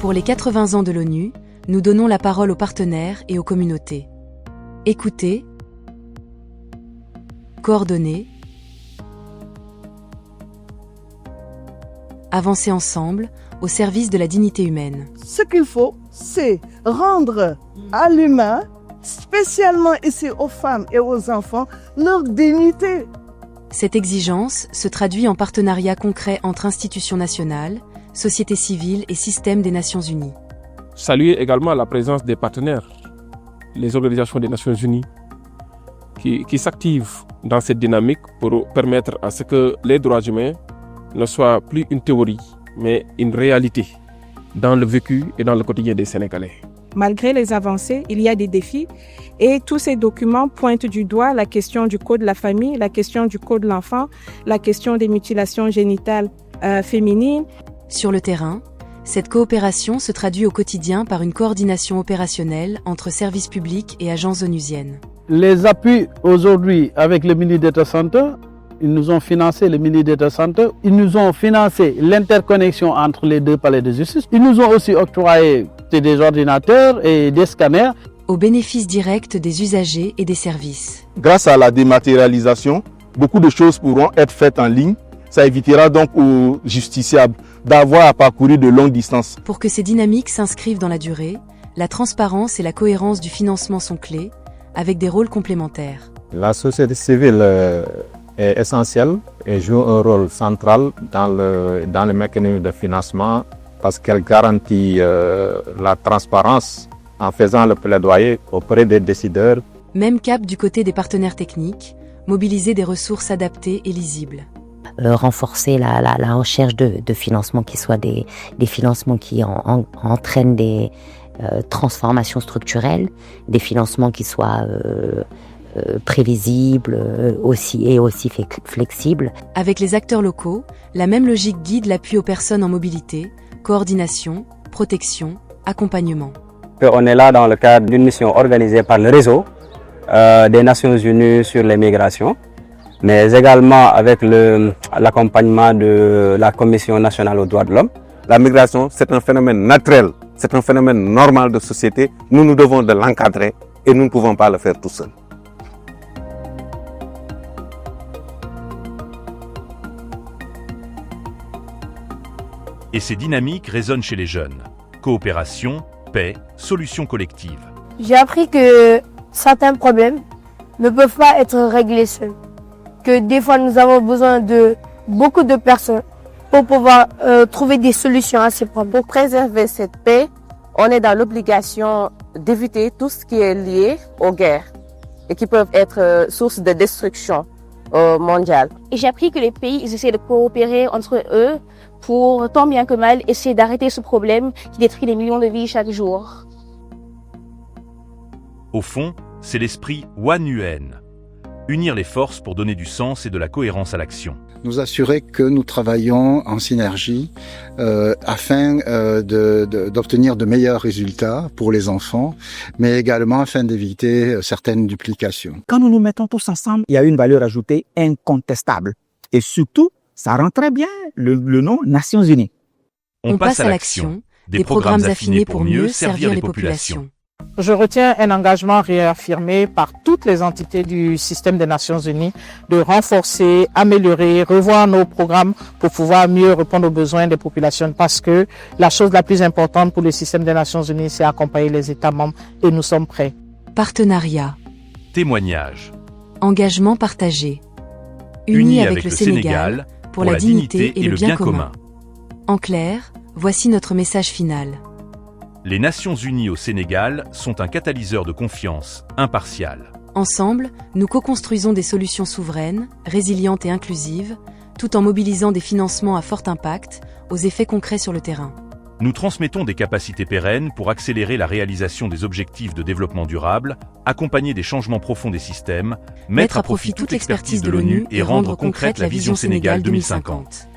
Pour les 80 ans de l'ONU, nous donnons la parole aux partenaires et aux communautés. Écoutez, coordonner, avancer ensemble au service de la dignité humaine. Ce qu'il faut, c'est rendre à l'humain, spécialement ici aux femmes et aux enfants, leur dignité. Cette exigence se traduit en partenariat concret entre institutions nationales, société civile et système des Nations Unies. Saluer également la présence des partenaires, les organisations des Nations Unies, qui s'activent dans cette dynamique pour permettre à ce que les droits humains ne soient plus une théorie, mais une réalité dans le vécu et dans le quotidien des Sénégalais. Malgré les avancées, il y a des défis et tous ces documents pointent du doigt la question du code de la famille, la question du code de l'enfant, la question des mutilations génitales féminines. Sur le terrain, cette coopération se traduit au quotidien par une coordination opérationnelle entre services publics et agences onusiennes. Les appuis aujourd'hui avec le Mini Data Center, ils nous ont financé le Mini Data Center, ils nous ont financé l'interconnexion entre les deux palais de justice, ils nous ont aussi octroyé des ordinateurs et des scanners. Au bénéfice direct des usagers et des services. Grâce à la dématérialisation, beaucoup de choses pourront être faites en ligne. Ça évitera donc aux justiciables d'avoir à parcourir de longues distances. Pour que ces dynamiques s'inscrivent dans la durée, la transparence et la cohérence du financement sont clés, avec des rôles complémentaires. La société civile est essentielle et joue un rôle central dans le mécanisme de financement parce qu'elle garantit la transparence en faisant le plaidoyer auprès des décideurs. Même cap du côté des partenaires techniques, mobiliser des ressources adaptées et lisibles. Renforcer la recherche de financements qui soient des financements qui entraînent des transformations structurelles, des financements qui soient prévisibles aussi flexibles. Avec les acteurs locaux, la même logique guide l'appui aux personnes en mobilité, coordination, protection, accompagnement. On est là dans le cadre d'une mission organisée par le réseau des Nations Unies sur les migrations, mais également avec l'accompagnement de la Commission nationale aux droits de l'homme. La migration, c'est un phénomène naturel, c'est un phénomène normal de société. Nous devons de l'encadrer et nous ne pouvons pas le faire tout seuls. Et ces dynamiques résonnent chez les jeunes. Coopération, paix, solutions collectives. J'ai appris que certains problèmes ne peuvent pas être réglés seuls. Que des fois nous avons besoin de beaucoup de personnes pour pouvoir trouver des solutions à ces problèmes. Pour préserver cette paix, on est dans l'obligation d'éviter tout ce qui est lié aux guerres et qui peuvent être source de destruction mondiale. Et j'ai appris que les pays ils essaient de coopérer entre eux pour tant bien que mal essayer d'arrêter ce problème qui détruit des millions de vies chaque jour. Au fond, c'est l'esprit One UN. Unir les forces pour donner du sens et de la cohérence à l'action. Nous assurer que nous travaillons en synergie afin d'obtenir de meilleurs résultats pour les enfants, mais également afin d'éviter certaines duplications. Quand nous nous mettons tous ensemble, il y a une valeur ajoutée incontestable. Et surtout, ça rend très bien le nom Nations Unies. On passe à l'action, des programmes affinés pour mieux servir les populations. Je retiens un engagement réaffirmé par toutes les entités du système des Nations Unies de renforcer, améliorer, revoir nos programmes pour pouvoir mieux répondre aux besoins des populations parce que la chose la plus importante pour le système des Nations Unies, c'est accompagner les États membres et nous sommes prêts. Partenariat. Témoignage. Engagement partagé. Unis avec le Sénégal pour la dignité et le bien commun. En clair, voici notre message final. Les Nations Unies au Sénégal sont un catalyseur de confiance impartial. Ensemble, nous co-construisons des solutions souveraines, résilientes et inclusives, tout en mobilisant des financements à fort impact, aux effets concrets sur le terrain. Nous transmettons des capacités pérennes pour accélérer la réalisation des objectifs de développement durable, accompagner des changements profonds des systèmes, mettre à profit toute l'expertise de l'ONU et rendre concrète la vision Sénégal 2050.